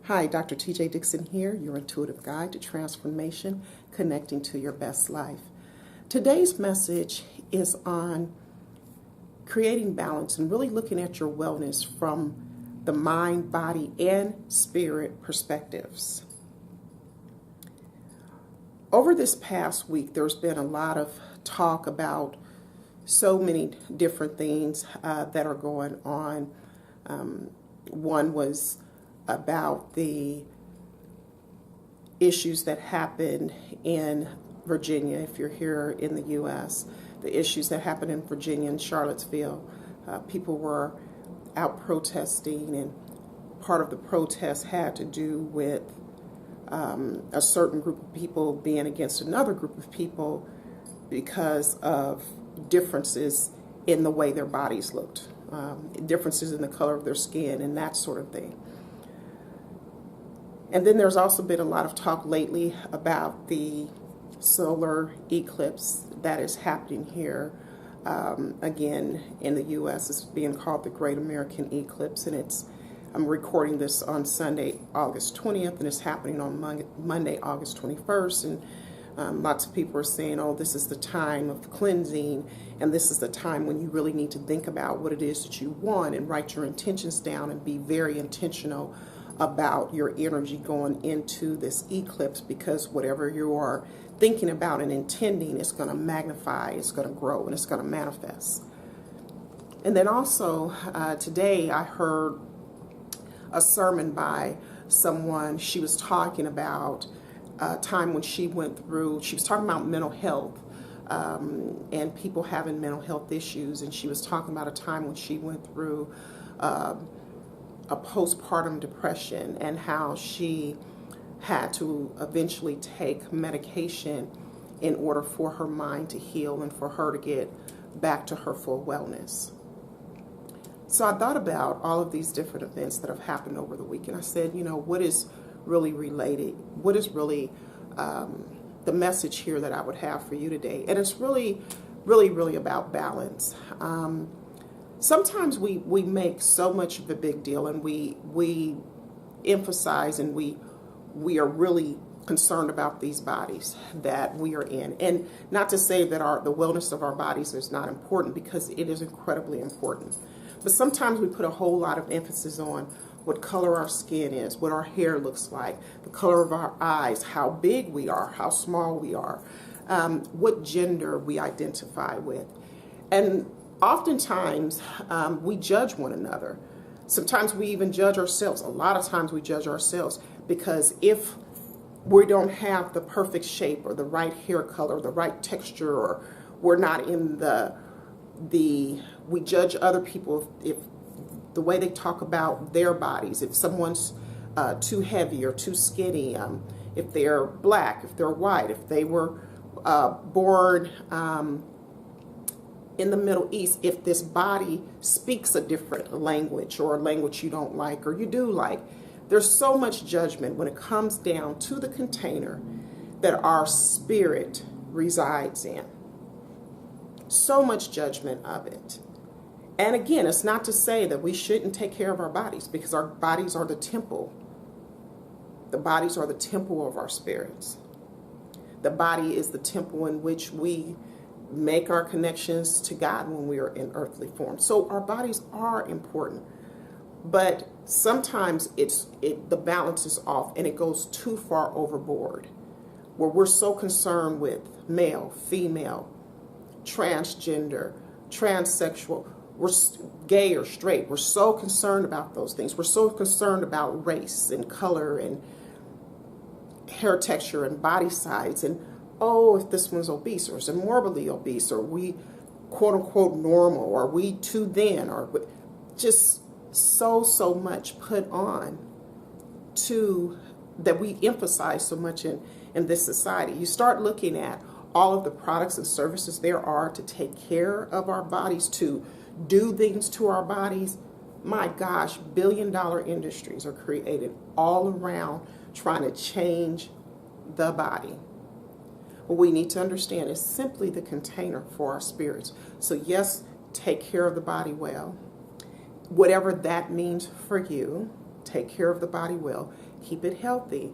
Hi, Dr. TJ Dixon here, your intuitive guide to transformation, connecting to your best life. Today's message is on creating balance and really looking at your wellness from the mind, body, and spirit perspectives. Over this past week, there's been a lot of talk about so many different things that are going on. One was about the issues that happened in Virginia, if you're here in the U.S., the issues that happened in Virginia and Charlottesville. People were out protesting, and part of the protest had to do with a certain group of people being against another group of people because of differences in the way their bodies looked, differences in the color of their skin, and that sort of thing. And then there's also been a lot of talk lately about the solar eclipse that is happening here. Again, in the U.S., it's being called the Great American Eclipse, and I'm recording this on Sunday, August 20th, and it's happening on Monday, August 21st. And lots of people are saying, oh, this is the time of cleansing, and this is the time when you really need to think about what it is that you want and write your intentions down and be very intentional about your energy going into this eclipse, because whatever you are thinking about and intending is going to magnify, it's going to grow, and it's going to manifest. And then also today I heard a sermon by someone. She was talking about a time when she went through, she was talking about mental health and people having mental health issues, and she was talking about a time when she went through a postpartum depression and how she had to eventually take medication in order for her mind to heal and for her to get back to her full wellness. So I thought about all of these different events that have happened over the week, and I said, you know, what is really related? What is really the message here that I would have for you today? And it's really about balance. Sometimes we make so much of a big deal, and we emphasize, and we are really concerned about these bodies that we are in. And not to say that the wellness of our bodies is not important, because it is incredibly important. But sometimes we put a whole lot of emphasis on what color our skin is, what our hair looks like, the color of our eyes, how big we are, how small we are, what gender we identify with. And oftentimes, we judge one another. Sometimes we even judge ourselves. A lot of times we judge ourselves, because if we don't have the perfect shape or the right hair color, the right texture, or we're not in we judge other people if the way they talk about their bodies, if someone's too heavy or too skinny, if they're black, if they're white, if they were born in the Middle East, if this body speaks a different language, or a language you don't like or you do like. There's so much judgment when it comes down to the container that our spirit resides in. So much judgment of it. And again, it's not to say that we shouldn't take care of our bodies, because our bodies are the temple. The bodies are the temple of our spirits. The body is the temple in which we make our connections to God when we are in earthly form. So our bodies are important, but sometimes the balance is off, and it goes too far overboard, where we're so concerned with male, female, transgender, transsexual, we're gay or straight. We're so concerned about those things. We're so concerned about race and color and hair texture and body size, and oh, if this one's obese or is morbidly obese, or we quote unquote normal, or we too thin, or just so much put on to that we emphasize so much in this society. You start looking at all of the products and services there are to take care of our bodies, to do things to our bodies. My gosh, billion-dollar industries are created all around trying to change the body. What we need to understand is simply the container for our spirits. So yes, take care of the body well. Whatever that means for you, take care of the body well, keep it healthy.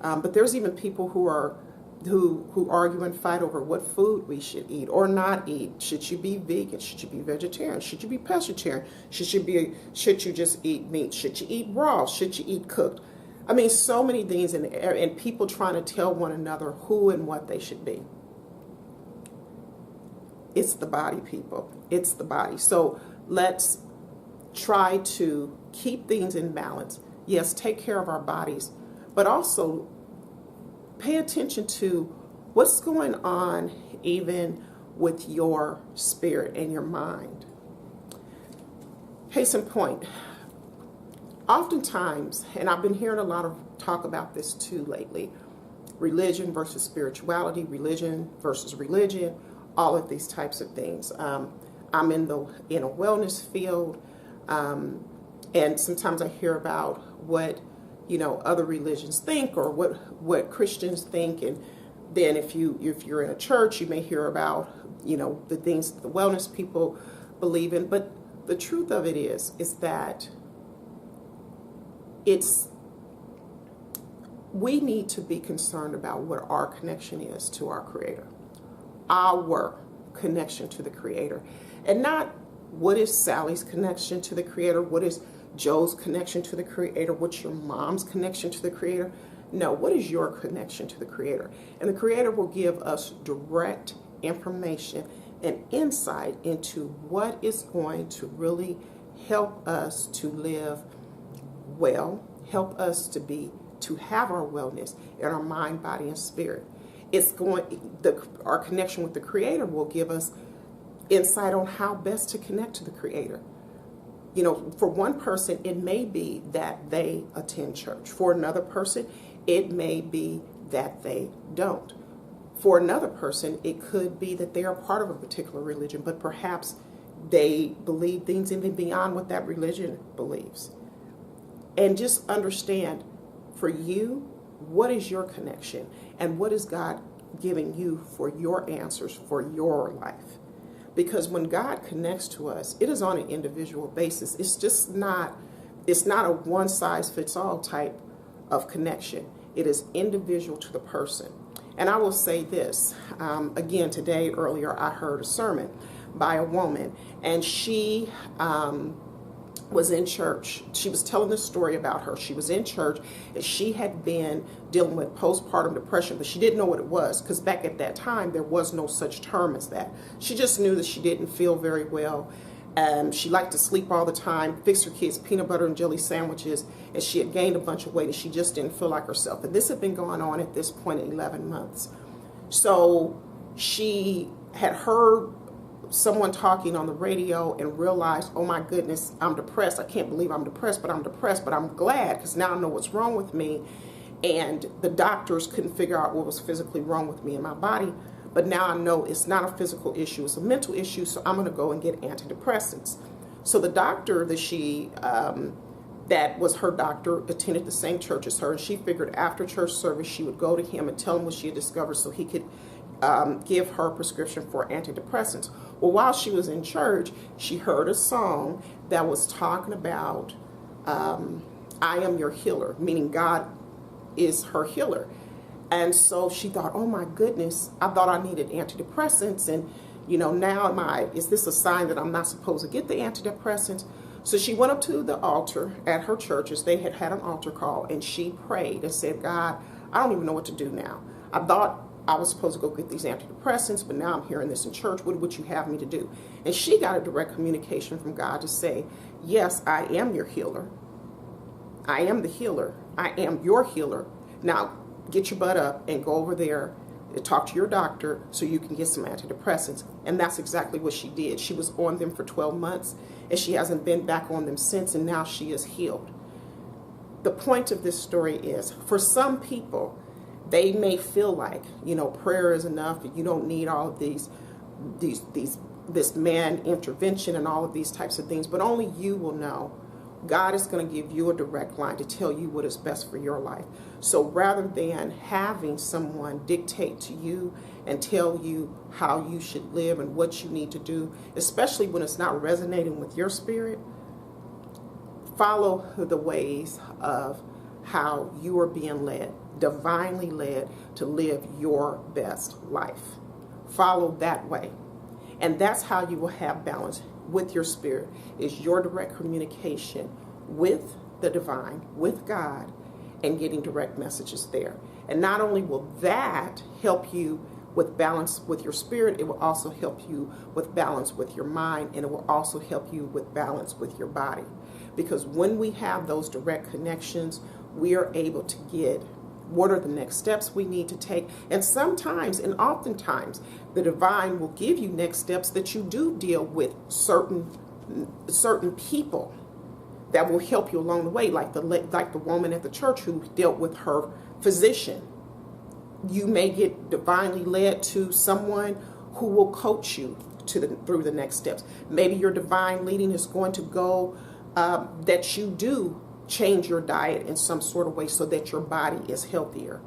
But there's even people who argue and fight over what food we should eat or not eat. Should you be vegan? Should you be vegetarian? Should you be pescatarian? Should you just eat meat? Should you eat raw? Should you eat cooked? I mean, so many things, and people trying to tell one another who and what they should be. It's the body, people. It's the body. So let's try to keep things in balance. Yes, take care of our bodies, but also pay attention to what's going on even with your spirit and your mind. Case in point, oftentimes, and I've been hearing a lot of talk about this too lately, religion versus spirituality, religion versus religion, all of these types of things. I'm in a wellness field, and sometimes I hear about what other religions think or what Christians think, and then if you're in a church, you may hear about the things that the wellness people believe in. But the truth of it is that we need to be concerned about what our connection is to our Creator, our connection to the Creator, and not what is Sally's connection to the Creator, what is Joe's connection to the Creator, what's your mom's connection to the Creator. No, what is your connection to the Creator? And the Creator will give us direct information and insight into what is going to really help us to live well, help us to have our wellness in our mind, body, and spirit. Our connection with the Creator will give us insight on how best to connect to the Creator. For one person, it may be that they attend church. For another person, it may be that they don't. For another person, it could be that they are part of a particular religion, but perhaps they believe things even beyond what that religion believes. And just understand, for you, what is your connection and what is God giving you for your answers for your life? Because when God connects to us, it is on an individual basis. It's not a one-size-fits-all type of connection. It is individual to the person. And I will say this, again, earlier, I heard a sermon by a woman, and she was in church. She was telling the story about her. She was in church, and she had been dealing with postpartum depression, but she didn't know what it was, because back at that time, there was no such term as that. She just knew that she didn't feel very well. She liked to sleep all the time, fix her kids peanut butter and jelly sandwiches, and she had gained a bunch of weight, and she just didn't feel like herself. And this had been going on at this point 11 months. So she had heard someone talking on the radio and realized, oh my goodness, I'm depressed. I can't believe I'm depressed, but I'm glad, because now I know what's wrong with me. And the doctors couldn't figure out what was physically wrong with me in my body. But now I know it's not a physical issue, it's a mental issue, so I'm going to go and get antidepressants. So the doctor that was her doctor, attended the same church as her, and she figured after church service she would go to him and tell him what she had discovered so he could give her a prescription for antidepressants. Well, while she was in church, she heard a song that was talking about I am your healer, meaning God is her healer. And so she thought, oh my goodness, I thought I needed antidepressants, and now is this a sign that I'm not supposed to get the antidepressants? So she went up to the altar at her church, as they had an altar call, and she prayed and said, God, I don't even know what to do now. I thought I was supposed to go get these antidepressants, but now I'm hearing this in church. What would you have me to do? And she got a direct communication from God to say, yes, I am your healer. I am the healer. I am your healer. Now, get your butt up and go over there and talk to your doctor so you can get some antidepressants. And that's exactly what she did. She was on them for 12 months, and she hasn't been back on them since, and now she is healed. The point of this story is, for some people, they may feel like, prayer is enough, you don't need all of this man intervention and all of these types of things, but only you will know. God is going to give you a direct line to tell you what is best for your life. So rather than having someone dictate to you and tell you how you should live and what you need to do, especially when it's not resonating with your spirit, follow the ways of how you are being led, divinely led to live your best life. Follow that way. And that's how you will have balance with your spirit, is your direct communication with the divine, with God, and getting direct messages there. And not only will that help you with balance with your spirit, it will also help you with balance with your mind, and it will also help you with balance with your body. Because when we have those direct connections, we are able to get what are the next steps we need to take. And sometimes, and oftentimes, the divine will give you next steps that you do deal with certain people that will help you along the way, like the woman at the church who dealt with her physician. You may get divinely led to someone who will coach you through the next steps. Maybe your divine leading is going to go that you do change your diet in some sort of way so that your body is healthier.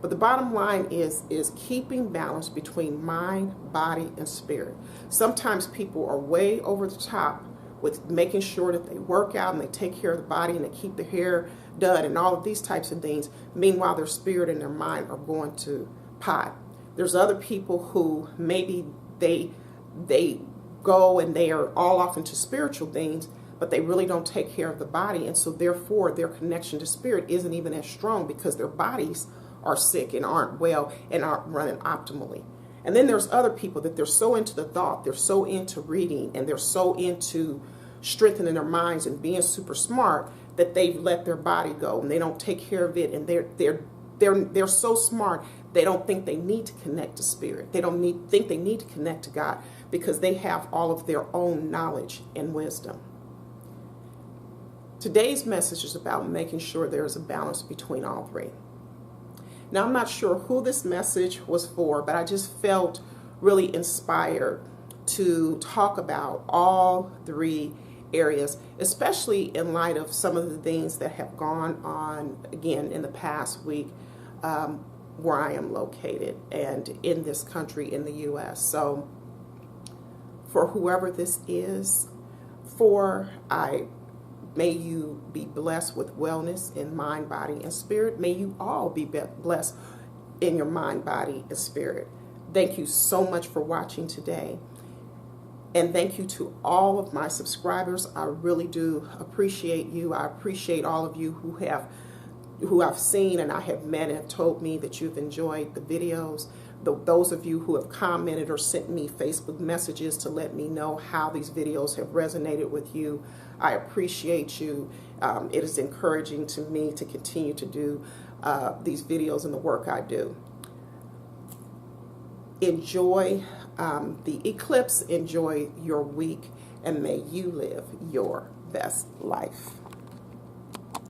But the bottom line is keeping balance between mind, body, and spirit. Sometimes people are way over the top with making sure that they work out and they take care of the body and they keep their hair done and all of these types of things. Meanwhile, their spirit and their mind are going to pot. There's other people who maybe they go and they are all off into spiritual things, but they really don't take care of the body. And so therefore their connection to spirit isn't even as strong because their bodies are sick and aren't well and aren't running optimally. And then there's other people that they're so into the thought, they're so into reading, and they're so into strengthening their minds and being super smart that they've let their body go and they don't take care of it. And they're so smart they don't think they need to connect to spirit. They don't think they need to connect to God because they have all of their own knowledge and wisdom. Today's message is about making sure there is a balance between all three. Now, I'm not sure who this message was for, but I just felt really inspired to talk about all three areas, especially in light of some of the things that have gone on, again, in the past week where I am located and in this country, in the U.S. So for whoever this is for, may you be blessed with wellness in mind, body, and spirit. May you all be blessed in your mind, body, and spirit. Thank you so much for watching today. And thank you to all of my subscribers. I really do appreciate you. I appreciate all of you who I've seen and I have met and have told me that you've enjoyed the videos. Those of you who have commented or sent me Facebook messages to let me know how these videos have resonated with you, I appreciate you. It is encouraging to me to continue to do these videos and the work I do. Enjoy the eclipse, enjoy your week, and may you live your best life.